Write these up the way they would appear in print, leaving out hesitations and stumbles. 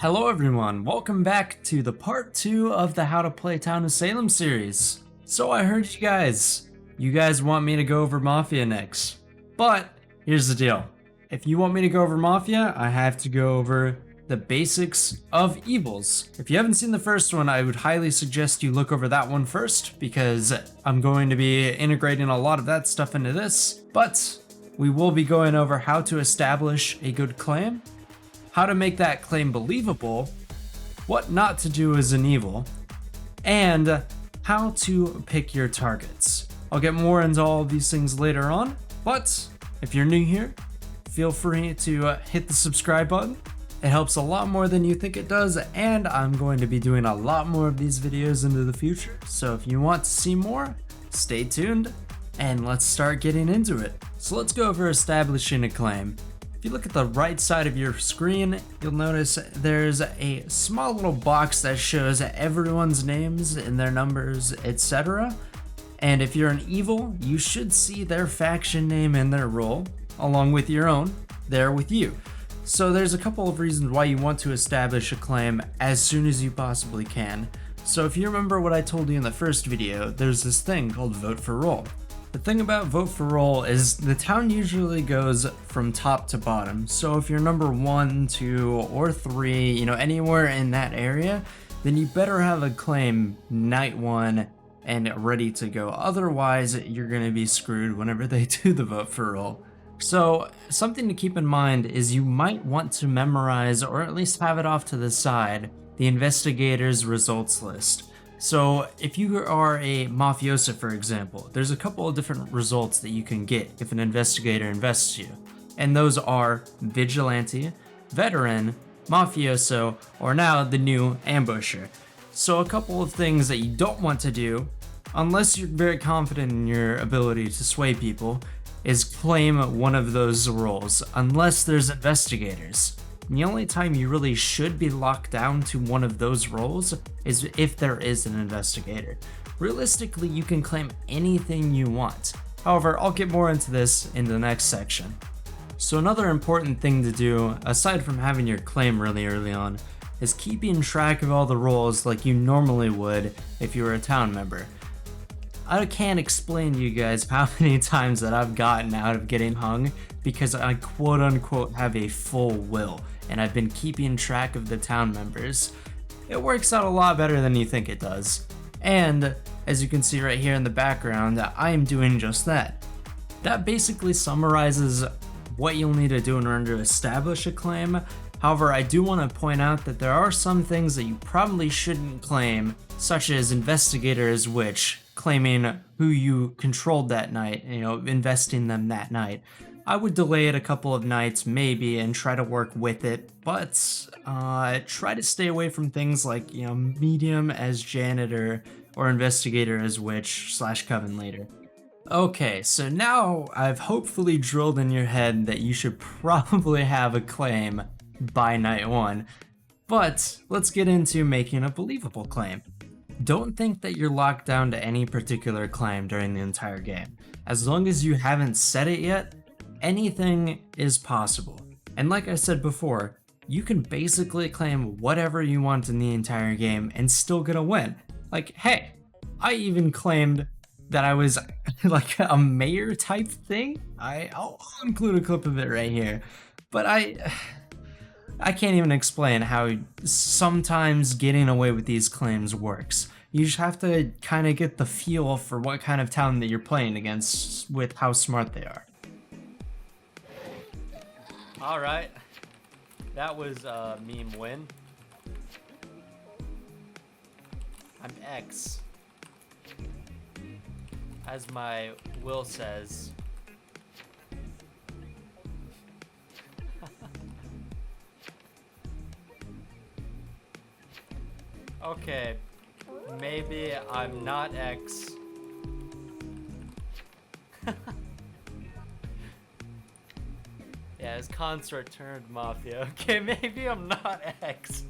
Hello everyone, welcome back to the part 2 of the How to Play Town of Salem series. So I heard you guys want me to go over Mafia next. But here's the deal. If you want me to go over Mafia, I have to go over the basics of evils. If you haven't seen the first one, I would highly suggest you look over that one first because I'm going to be integrating a lot of that stuff into this. But we will be going over how to establish a good claim, how to make that claim believable, what not to do as an evil, and how to pick your targets. I'll get more into all of these things later on, but if you're new here, feel free to hit the subscribe button. It helps a lot more than you think it does, and I'm going to be doing a lot more of these videos into the future, so if you want to see more, stay tuned, and let's start getting into it. So let's go over establishing a claim. If you look at the right side of your screen, you'll notice there's a small little box that shows everyone's names and their numbers, etc. And if you're an evil, you should see their faction name and their role, along with your own, there with you. So there's a couple of reasons why you want to establish a claim as soon as you possibly can. So if you remember what I told you in the first video, there's this thing called vote for role. The thing about vote for role is the town usually goes from top to bottom. So if you're number 1, 2, or 3, anywhere in that area, then you better have a claim night 1 and ready to go. Otherwise, you're gonna be screwed whenever they do the vote for role. So something to keep in mind is you might want to memorize, or at least have it off to the side, the investigator's results list. So if you are a mafioso, for example, there's a couple of different results that you can get if an investigator invests you. And those are vigilante, veteran, mafioso, or now the new ambusher. So a couple of things that you don't want to do, unless you're very confident in your ability to sway people, is claim one of those roles, unless there's investigators. The only time you really should be locked down to one of those roles is if there is an investigator. Realistically, you can claim anything you want. However, I'll get more into this in the next section. So another important thing to do, aside from having your claim really early on, is keeping track of all the roles like you normally would if you were a town member. I can't explain to you guys how many times that I've gotten out of getting hung because I quote unquote have a full will and I've been keeping track of the town members. It works out a lot better than you think it does. And as you can see right here in the background, I am doing just that. That basically summarizes what you'll need to do in order to establish a claim. However, I do want to point out that there are some things that you probably shouldn't claim, such as investigators, which claiming who you controlled that night, investing them that night. I would delay it a couple of nights maybe and try to work with it, but try to stay away from things like, medium as janitor or investigator as witch / coven leader. Okay, so now I've hopefully drilled in your head that you should probably have a claim by night 1, but let's get into making a believable claim. Don't think that you're locked down to any particular claim during the entire game. As long as you haven't said it yet, anything is possible. And like I said before, you can basically claim whatever you want in the entire game and still get a win. Like, hey, I even claimed that I was like a mayor type thing. I'll include a clip of it right here. But I can't even explain how sometimes getting away with these claims works. You just have to kind of get the feel for what kind of town that you're playing against with how smart they are. Alright, that was a meme win. I'm X, as my will says. Okay, maybe I'm not X. Yeah, his consort turned mafia. Okay, maybe I'm not X.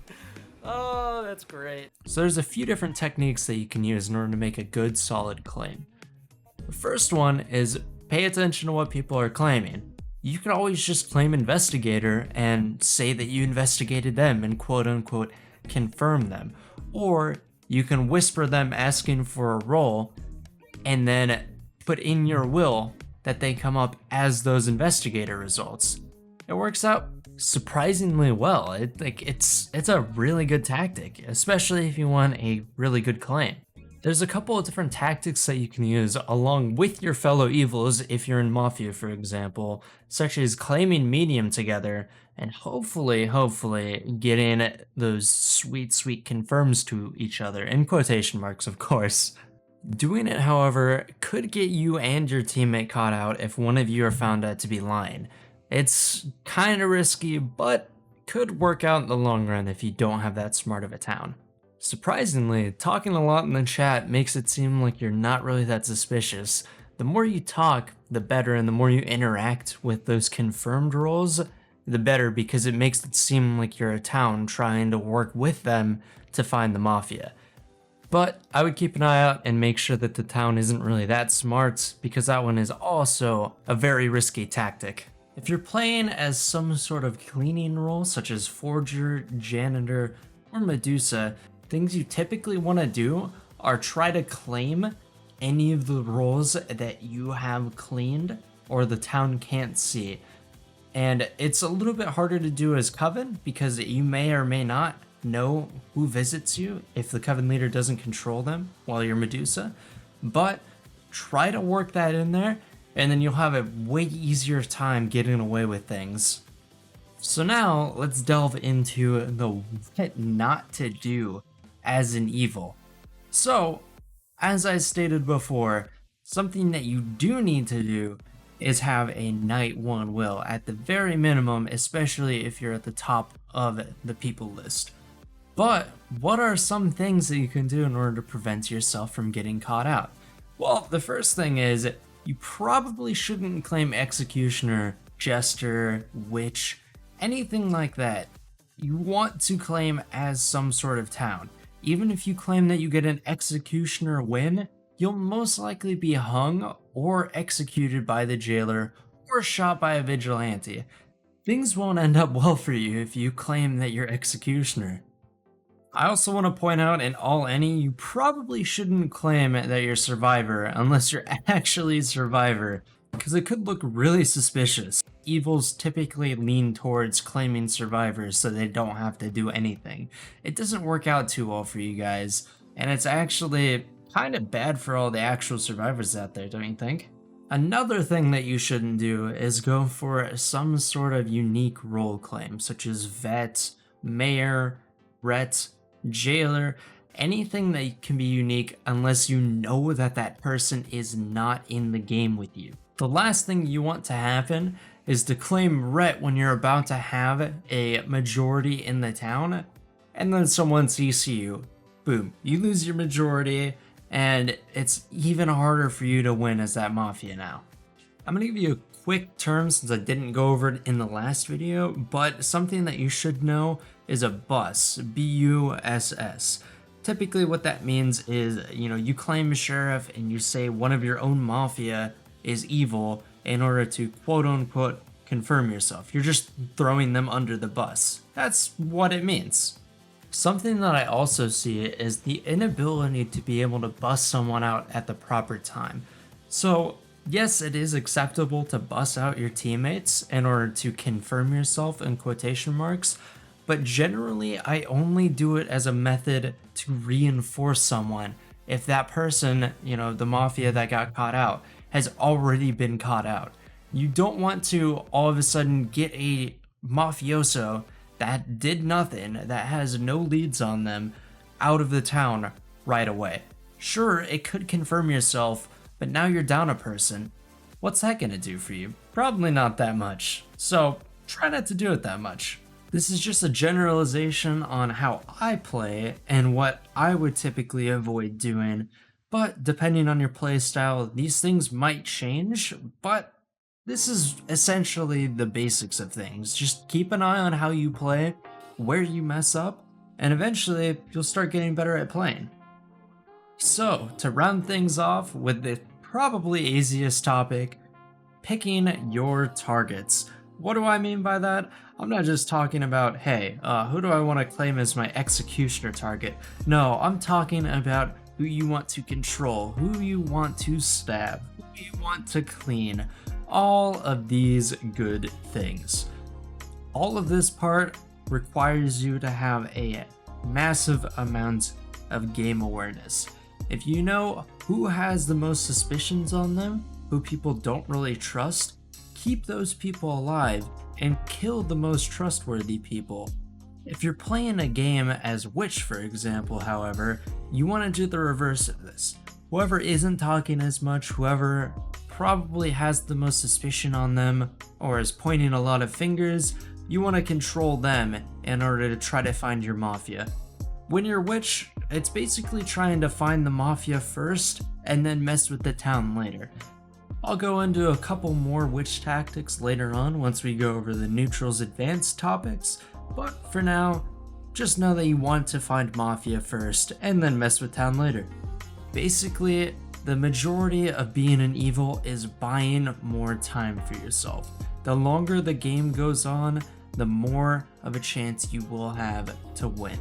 Oh, that's great. So there's a few different techniques that you can use in order to make a good, solid claim. The first one is pay attention to what people are claiming. you could always just claim investigator and say that you investigated them and quote unquote confirm them. Or you can whisper them asking for a role and then put in your will that they come up as those investigator results. It works out surprisingly well. It's a really good tactic, especially if you want a really good claim. There's a couple of different tactics that you can use along with your fellow evils if you're in Mafia, for example, such as claiming medium together and hopefully getting those sweet confirms to each other, in quotation marks of course. Doing it, however, could get you and your teammate caught out if one of you are found out to be lying. It's kinda risky, but could work out in the long run if you don't have that smart of a town. Surprisingly, talking a lot in the chat makes it seem like you're not really that suspicious. The more you talk, the better, and the more you interact with those confirmed roles, the better, because it makes it seem like you're a town trying to work with them to find the Mafia. But I would keep an eye out and make sure that the town isn't really that smart, because that one is also a very risky tactic. If you're playing as some sort of cleaning role, such as Forger, Janitor, or Medusa, things you typically want to do are try to claim any of the roles that you have cleaned or the town can't see. And it's a little bit harder to do as Coven because you may or may not know who visits you if the Coven leader doesn't control them while you're Medusa. But try to work that in there, and then you'll have a way easier time getting away with things. So now let's delve into the what not to do as an evil. So, as I stated before, something that you do need to do is have a Night 1 will at the very minimum, especially if you're at the top of the people list. But what are some things that you can do in order to prevent yourself from getting caught out? Well, the first thing is you probably shouldn't claim Executioner, Jester, Witch, anything like that. You want to claim as some sort of town. Even if you claim that you get an Executioner win, you'll most likely be hung or executed by the jailer or shot by a vigilante. Things won't end up well for you if you claim that you're Executioner. I also want to point out, in all any, you probably shouldn't claim that you're Survivor unless you're actually Survivor, because it could look really suspicious. Evils typically lean towards claiming survivors so they don't have to do anything. It doesn't work out too well for you guys, and it's actually kind of bad for all the actual survivors out there, don't you think? Another thing that you shouldn't do is go for some sort of unique role claim, such as Vet, Mayor, Ret, Jailer, anything that can be unique unless you know that that person is not in the game with you. The last thing you want to happen is to claim Ret when you're about to have a majority in the town, and then someone CC you. Boom, you lose your majority, and it's even harder for you to win as that Mafia now. I'm gonna give you a quick term since I didn't go over it in the last video, but something that you should know is a bus, B-U-S-S. Typically what that means is, you claim a sheriff and you say one of your own Mafia is evil in order to quote unquote confirm yourself. You're just throwing them under the bus. That's what it means. Something that I also see is the inability to be able to bust someone out at the proper time. So yes, it is acceptable to bust out your teammates in order to confirm yourself in quotation marks, but generally I only do it as a method to reinforce someone if that person, the Mafia that got caught out, has already been caught out. You don't want to all of a sudden get a mafioso that did nothing, that has no leads on them, out of the town right away. Sure, it could confirm yourself, but now you're down a person. What's that gonna do for you? Probably not that much. So try not to do it that much. This is just a generalization on how I play and what I would typically avoid doing, but depending on your playstyle, these things might change, but this is essentially the basics of things. Just keep an eye on how you play, where you mess up, and eventually you'll start getting better at playing. So, to round things off with the probably easiest topic, picking your targets. What do I mean by that? I'm not just talking about, hey, who do I want to claim as my executioner target? No, I'm talking about who you want to control, who you want to stab, who you want to clean, all of these good things. All of this part requires you to have a massive amount of game awareness. If you know who has the most suspicions on them, who people don't really trust, keep those people alive and kill the most trustworthy people. If you're playing a game as Witch, for example, however, you want to do the reverse of this. Whoever isn't talking as much, whoever probably has the most suspicion on them or is pointing a lot of fingers, you want to control them in order to try to find your Mafia. When you're Witch, it's basically trying to find the Mafia first and then mess with the town later. I'll go into a couple more Witch tactics later on once we go over the Neutral's advanced topics, but for now, just know that you want to find Mafia first and then mess with town later. Basically, the majority of being an evil is buying more time for yourself. The longer the game goes on, the more of a chance you will have to win.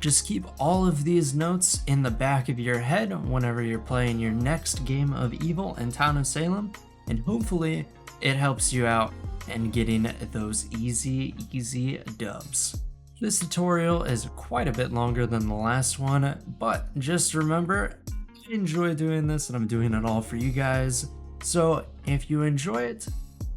Just keep all of these notes in the back of your head whenever you're playing your next game of Evil in Town of Salem, and hopefully it helps you out in getting those easy dubs. This tutorial is quite a bit longer than the last one, but just remember, I enjoy doing this and I'm doing it all for you guys. So if you enjoy it,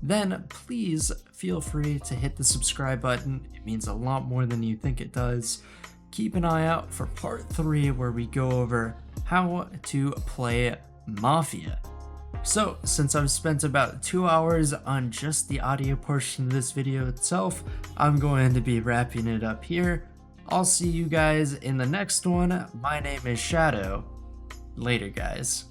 then please feel free to hit the subscribe button. It means a lot more than you think it does. Keep an eye out for part 3 where we go over how to play Mafia. So since I've spent about 2 hours on just the audio portion of this video itself, I'm going to be wrapping it up here. I'll see you guys in the next one. My name is Shadow. Later, guys.